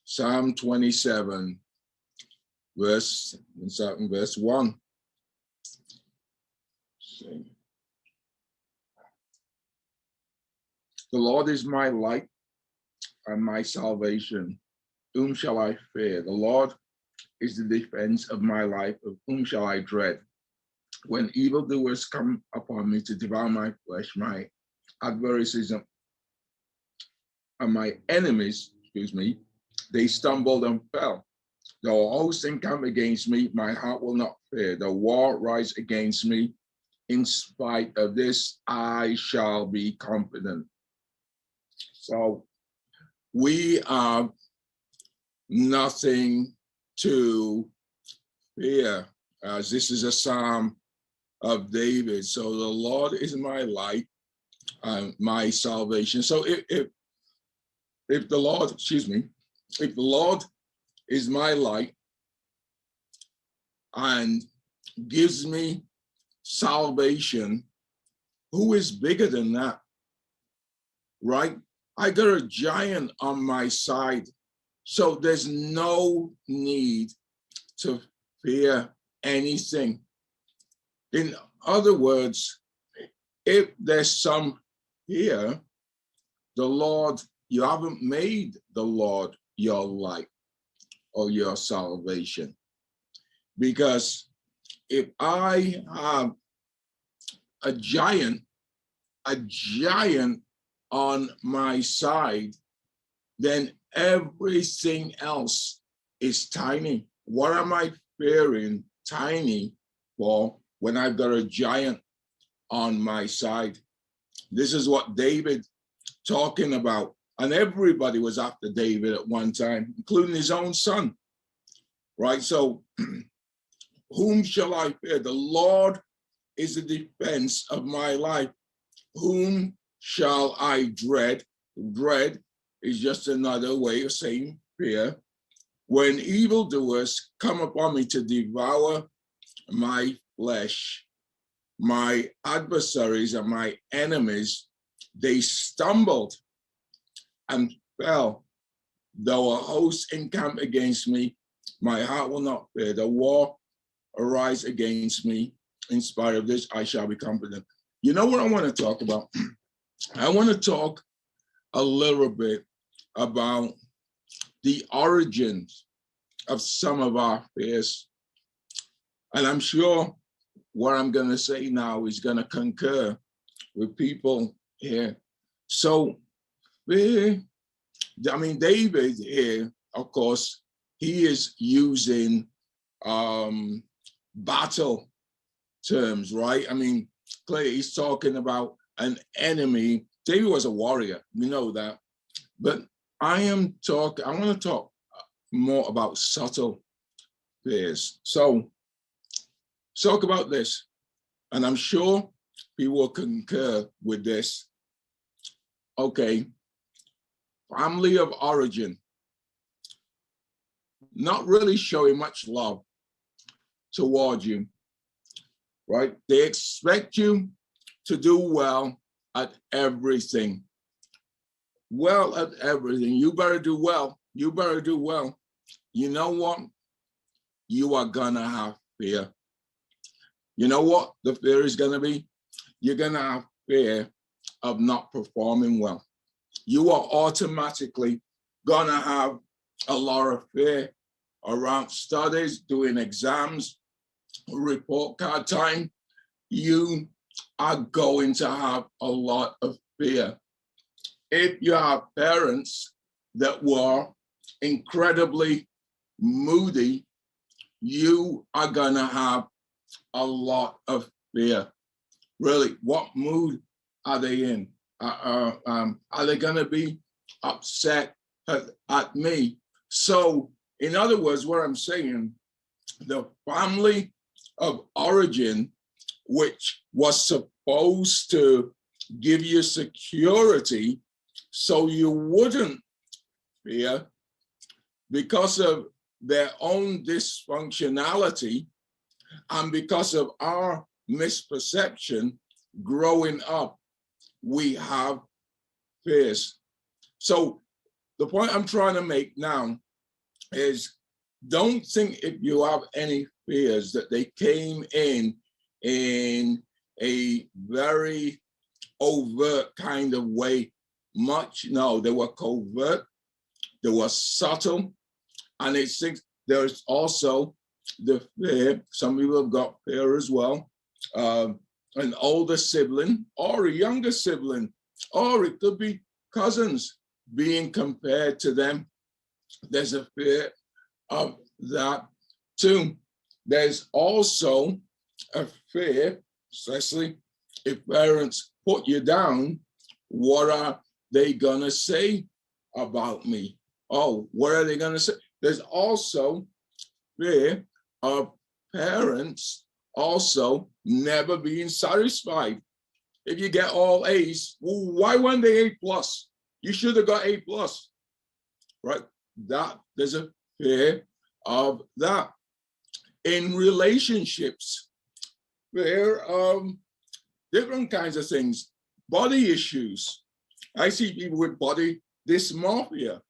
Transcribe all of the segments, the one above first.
Psalm 27, verse 1. The Lord is my light and my salvation. Whom shall I fear? The Lord is the defense of my life. Of whom shall I dread? When evildoers come upon me to devour my flesh, my adversaries and my enemies, they stumbled and fell. Though a host encamp against me, my heart will not fear. The war rise against me. In spite of this, I shall be confident. So we have nothing to fear, as this is a psalm of David. So the Lord is my light and my salvation. So if the Lord, if the Lord is my light and gives me salvation, who is bigger than that? Right? I got a giant on my side. So there's no need to fear anything. In other words, if there's some fear, the Lord, you haven't made the Lord your light or your salvation. Because if I have a giant on my side, then everything else is tiny. What am I fearing tiny for when I've got a giant on my side? This is what David talking about. And everybody was after David at one time, including his own son. Right? So whom shall I fear? The Lord is the defense of my life. Whom shall I dread? Dread is just another way of saying fear. When evildoers come upon me to devour my flesh, my adversaries and my enemies, they stumbled and fell. Though a host encamp against me, my heart will not fear. The war arise against me. In spite of this, I shall be confident. You know what I want to talk about? I want to talk a little bit about the origins of some of our fears. And I'm sure what I'm going to say now is going to concur with people here. So, David here, of course, he is using battle terms, right? I mean, clearly he's talking about an enemy. David was a warrior, we know that. But I want to talk more about subtle fears. So talk about this, and I'm sure people will concur with this. Okay, family of origin, not really showing much love towards you, right? They expect you to do well at everything. Well at everything. You better do well. You better do well. You know what? You are gonna have fear. You know what the fear is gonna be? You're gonna have fear of not performing well. You are automatically gonna have a lot of fear around studies, doing exams, report card time. You are going to have a lot of fear. If you have parents that were incredibly moody, you are gonna have a lot of fear. Really, what mood are they in? Are they gonna be upset at me? So, in other words, what I'm saying, the family of origin, which was supposed to give you security so you wouldn't fear, because of their own dysfunctionality and because of our misperception growing up, we have fears. So the point I'm trying to make now is, don't think if you have any fears that they came in a very overt kind of way. No, they were covert, they were subtle, and it's there's also the fear. Some people have got fear as well. An older sibling or a younger sibling, or it could be cousins being compared to them. There's a fear of that too. There's also a fear, especially if parents put you down, what are they gonna say about me? Oh, what are they gonna say? There's also fear of parents also never being satisfied. If you get all A's, well, why weren't they A+? You should have got A+, right? There's a fear of that. In relationships, fear of different kinds of things, body issues. I see people with body dysmorphia,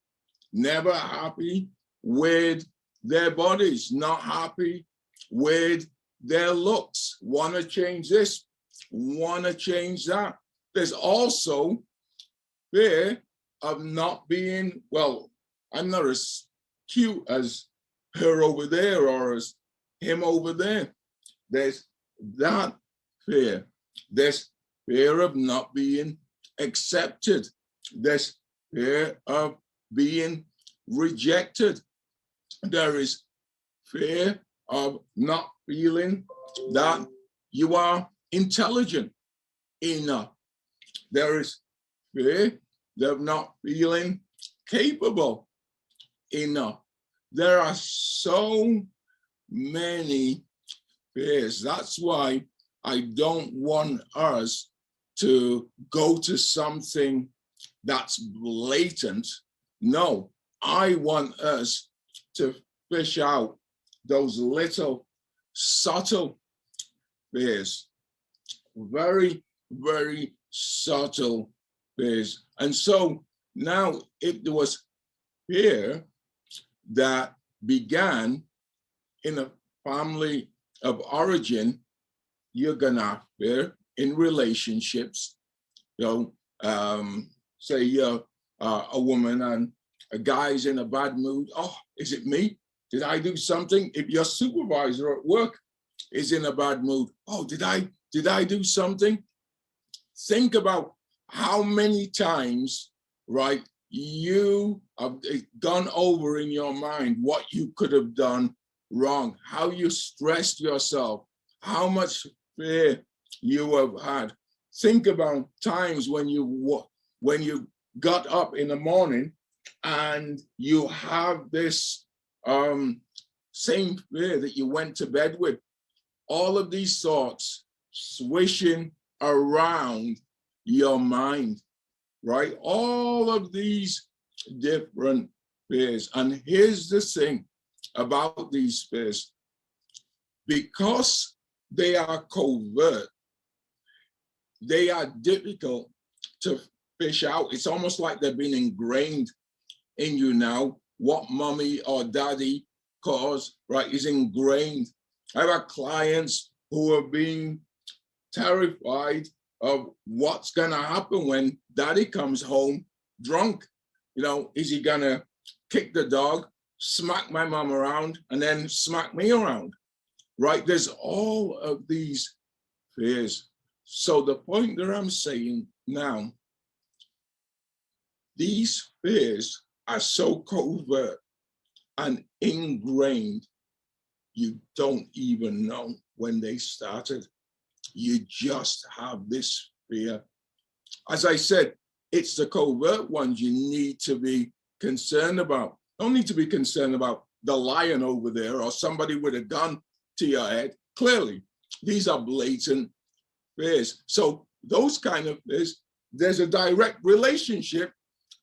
never happy with their bodies, not happy with their looks, want to change this, want to change that. There's also fear of not being, well, I'm not as cute as her over there or as him over there. There's that fear. There's fear of not being accepted. There's fear of being rejected. There is fear of not feeling that you are intelligent enough. There is fear of not feeling capable enough. There are so many fears. That's why I don't want us to go to something that's blatant. No, I want us to fish out those little subtle fears, very, very subtle fears. And so now, if there was fear that began in a family of origin, you're gonna have fear in relationships. Say you're a woman and a guy's in a bad mood. Oh, is it me? Did I do something? If your supervisor at work is in a bad mood, oh, did I do something? Think about how many times, right, you have gone over in your mind what you could have done wrong, how you stressed yourself, how much fear you have had. Think about times when you got up in the morning and you have this same fear that you went to bed with. All of these thoughts swishing around your mind, right? All of these different fears. And here's the thing about these fears. Because they are covert, they are difficult to fish out. It's almost like they've been ingrained in you now. What mommy or daddy caused, right, is ingrained. I've had clients who are being terrified of what's gonna happen when daddy comes home drunk. Is he gonna kick the dog, smack my mom around, and then smack me around, right? There's all of these fears. So the point that I'm saying now, these fears are so covert and ingrained, you don't even know when they started. You just have this fear. As I said, it's the covert ones you need to be concerned about. Don't need to be concerned about the lion over there or somebody with a gun to your head. Clearly, these are blatant fears. So those kind of fears, there's a direct relationship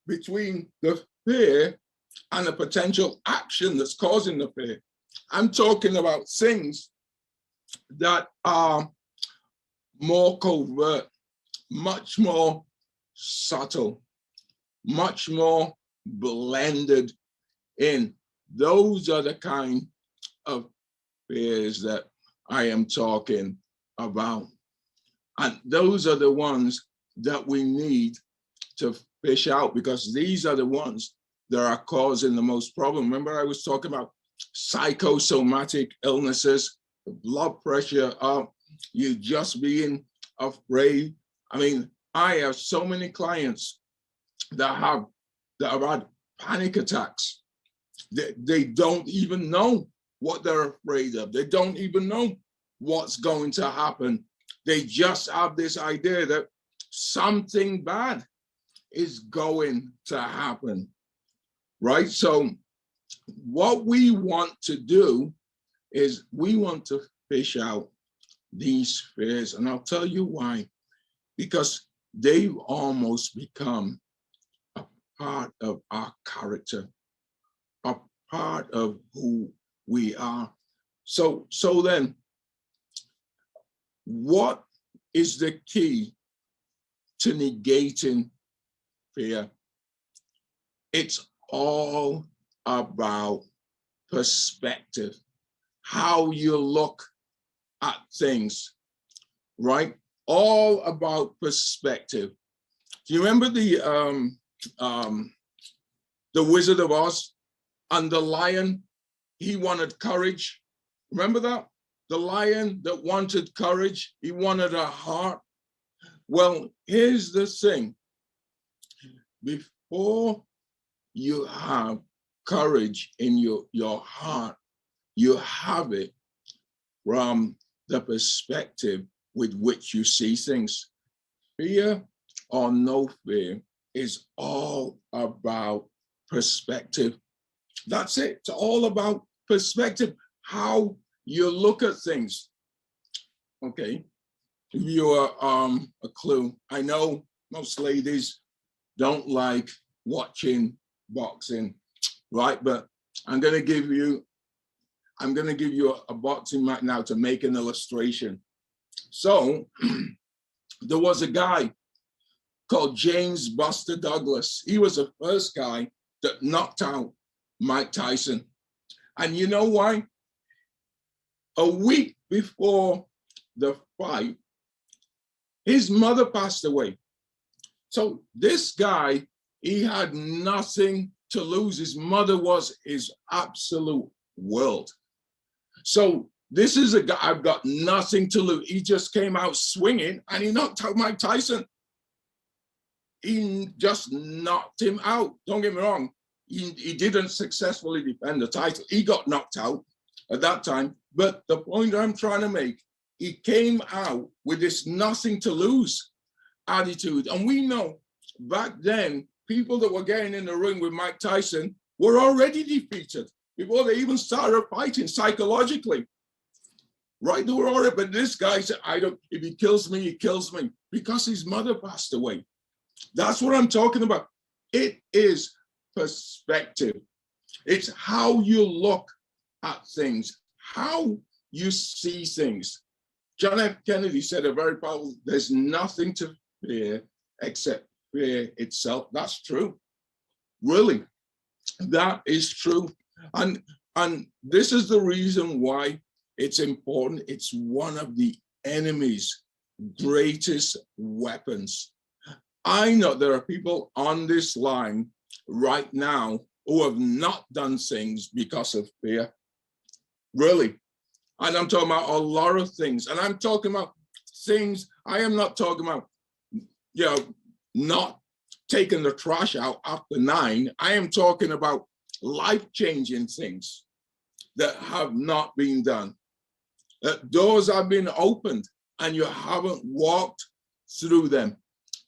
between the fear and the potential action that's causing the fear. I'm talking about things that are more covert, much more subtle, much more blended in. Those are the kind of fears that I am talking about. And those are the ones that we need to fish out, because these are the ones that are causing the most problem. Remember, I was talking about psychosomatic illnesses, blood pressure up, you just being afraid. I mean, I have so many clients that have had panic attacks. They don't even know what they're afraid of. They don't even know what's going to happen. They just have this idea that something bad is going to happen, right? So what we want to do is we want to fish out these fears. And I'll tell you why. Because they've almost become a part of our character, a part of who we are. So then, what is the key to negating fear? It's all about perspective, how you look at things, right? All about perspective. Do you remember the Wizard of Oz and the lion? He wanted courage. Remember that? The lion that wanted courage, he wanted a heart. Well, here's the thing. Before you have courage in your heart, you have it from the perspective with which you see things. Fear or no fear is all about perspective. That's it. It's all about perspective, how you look at things. Okay, give you a clue. I know most ladies don't like watching boxing, right? But I'm gonna give you a boxing match now to make an illustration. So there was a guy called James Buster Douglas. He was the first guy that knocked out Mike Tyson. And you know why? A week before the fight, his mother passed away. So this guy, he had nothing to lose. His mother was his absolute world. So this is a guy, I've got nothing to lose. He just came out swinging and he knocked out Mike Tyson. He just knocked him out. Don't get me wrong. He didn't successfully defend the title. He got knocked out at that time. But the point I'm trying to make, he came out with this nothing to lose attitude. And we know back then, people that were getting in the ring with Mike Tyson were already defeated before they even started fighting psychologically. Right? They were already, but this guy said, if he kills me, he kills me, because his mother passed away. That's what I'm talking about. It is perspective. It's how you look at things, how you see things. John F. Kennedy said a very powerful, there's nothing to fear except fear itself. That's true. Really, that is true. And this is the reason why it's important. It's one of the enemy's greatest weapons. I know there are people on this line right now who have not done things because of fear. Really. And I'm talking about a lot of things. And I'm talking about things, I am not talking about, not taking the trash out after 9. I am talking about life-changing things that have not been done. Doors have been opened and you haven't walked through them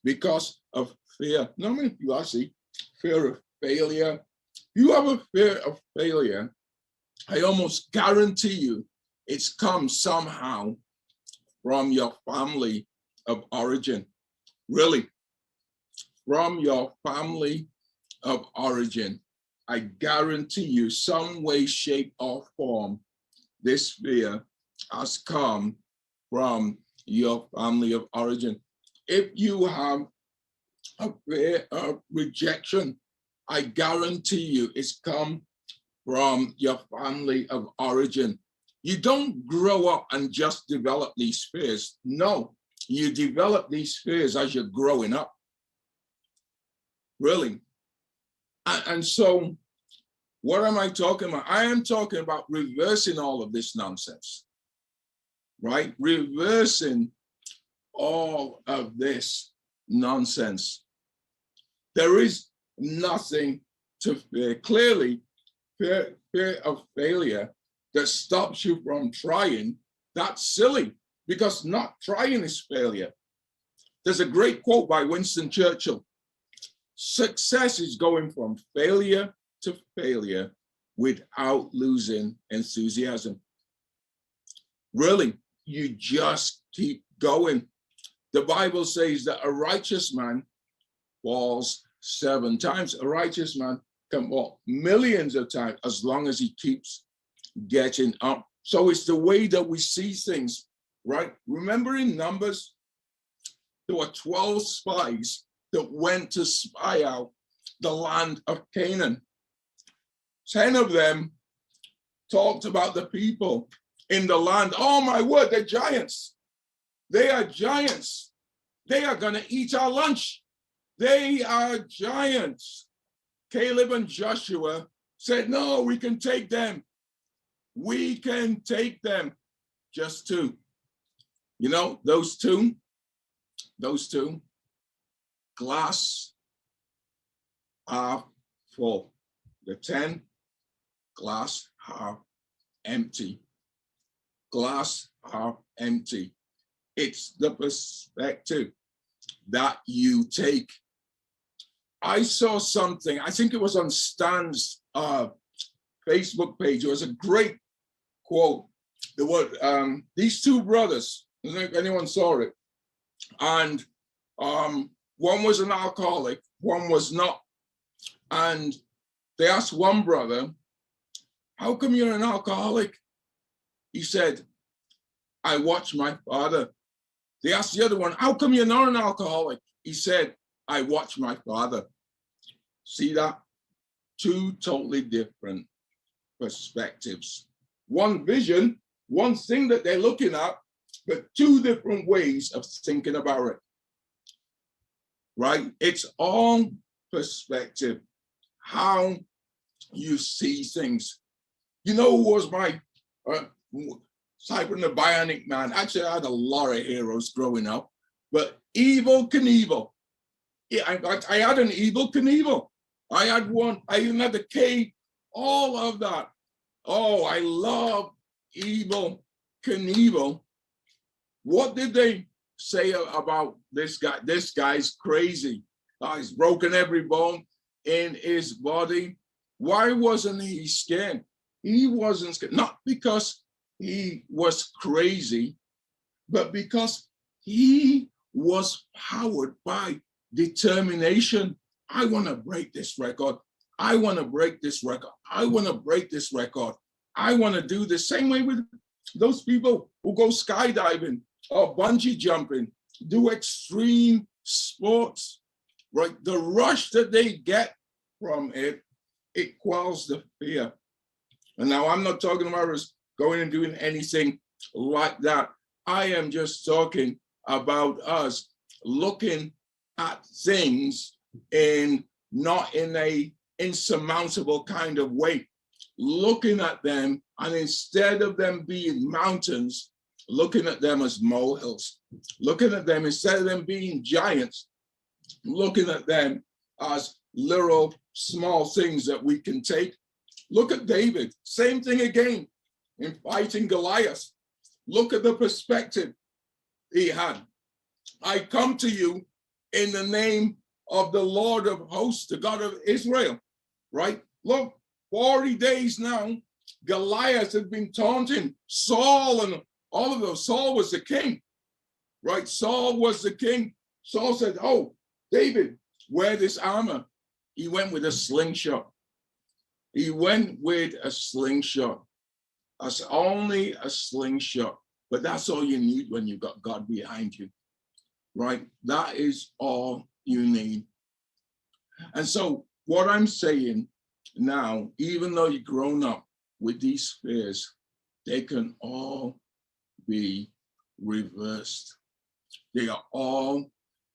because of fear. Not many people, I see fear of failure. You have a fear of failure, I almost guarantee you it's come somehow from your family of origin. Really, from your family of origin. I guarantee you, some way, shape, or form, this fear has come from your family of origin. If you have a fear of rejection, I guarantee you it's come from your family of origin. You don't grow up and just develop these fears. No, you develop these fears as you're growing up. Really. And so what am I talking about? I am talking about reversing all of this nonsense, right? Reversing all of this nonsense. There is nothing to fear. Clearly, fear of failure that stops you from trying, that's silly, because not trying is failure. There's a great quote by Winston Churchill. Success is going from failure to failure without losing enthusiasm. Really, you just keep going. The Bible says that a righteous man falls 7 times. A righteous man can fall millions of times as long as he keeps getting up. So it's the way that we see things, right? Remember in Numbers, there were 12 spies that went to spy out the land of Canaan. 10 of them talked about the people in the land. Oh my word, they're giants. They are giants. They are going to eat our lunch. They are giants. Caleb and Joshua said, no, we can take them. We can take them. Just 2. You know, those two, glass half full. The 10, glass half empty. Glass half empty. It's the perspective that you take. I saw something, I think it was on Stan's Facebook page. It was a great quote. There were these 2 brothers, I don't know if anyone saw it, and one was an alcoholic, one was not. And they asked one brother, how come you're an alcoholic? He said, I watch my father. They asked the other one, how come you're not an alcoholic? He said, I watch my father. See that? 2 totally different perspectives. One vision, one thing that they're looking at, but 2 different ways of thinking about it. Right? It's all perspective, how you see things. You know who was my Cyber the Bionic Man? Actually, I had a lot of heroes growing up, but Evel Knievel. Yeah, I had an Evel Knievel. I had one, I even had the cape, all of that. Oh, I love Evel Knievel. What did they say about this guy? This guy's crazy. He's broken every bone in his body. Why wasn't he scared? He wasn't scared, not because he was crazy, but because he was powered by determination. I want to break this record. I want to break this record. I want to break this record. I want to do the same way with those people who go skydiving or bungee jumping, do extreme sports, right? The rush that they get from it, it quells the fear. And now I'm not talking about us going and doing anything like that. I am just talking about us looking at things in not in a insurmountable kind of way, looking at them, and instead of them being mountains, looking at them as molehills, looking at them, instead of them being giants, looking at them as little small things that we can take. Look at David, same thing again in fighting Goliath. Look at the perspective he had. I come to you in the name of the Lord of hosts, the God of Israel, right? Look, 40 days now, Goliath had been taunting Saul and all of those. Saul was the king, right? Saul was the king. Saul said, oh, David, wear this armor. He went with a slingshot. He went with a slingshot. That's only a slingshot, but that's all you need when you've got God behind you, right? That is all you need. And so what I'm saying now, even though you've grown up with these fears, they can all be reversed. They are all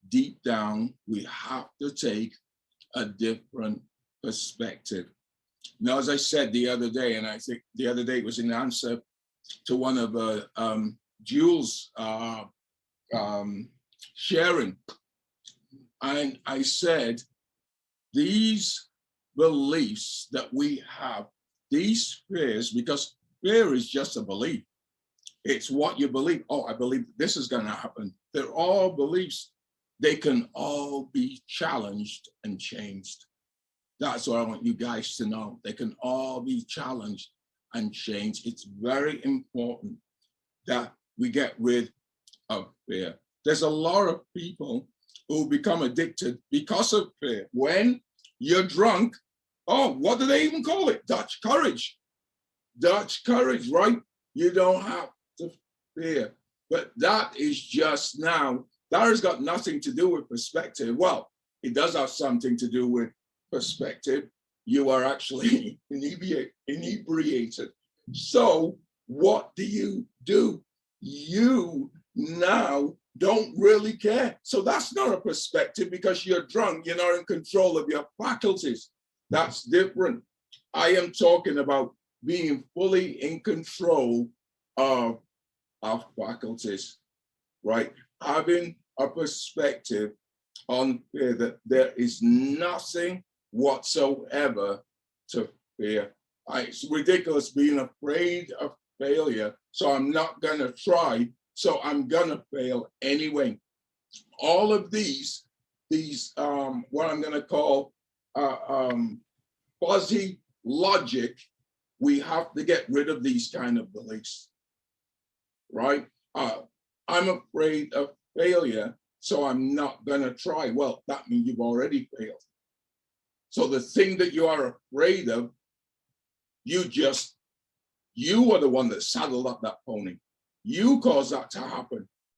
deep down. We have to take a different perspective. Now, as I said the other day, and I think the other day was in answer to one of Jules' sharing, and I said, these beliefs that we have, these fears, because fear is just a belief. It's what you believe. Oh, I believe this is going to happen. They're all beliefs. They can all be challenged and changed. That's what I want you guys to know. They can all be challenged and changed. It's very important that we get rid of fear. There's a lot of people who become addicted because of fear. When you're drunk, oh, what do they even call it? Dutch courage. Dutch courage, right? You don't have to fear. But that is just now, that has got nothing to do with perspective. Well, it does have something to do with perspective. You are actually inebriated. So what do? You now don't really care. So that's not a perspective, because you're drunk. You're not in control of your faculties. That's different. I am talking about being fully in control of our faculties, right? Having a perspective on fear, that there is nothing whatsoever to fear. It's ridiculous being afraid of failure, so I'm not going to try, so I'm going to fail anyway. All of these what I'm going to call fuzzy logic, we have to get rid of these kind of beliefs, right? I'm afraid of failure, so I'm not going to try. Well, that means you've already failed. So the thing that you are afraid of, you are the one that saddled up that pony. You caused that to happen.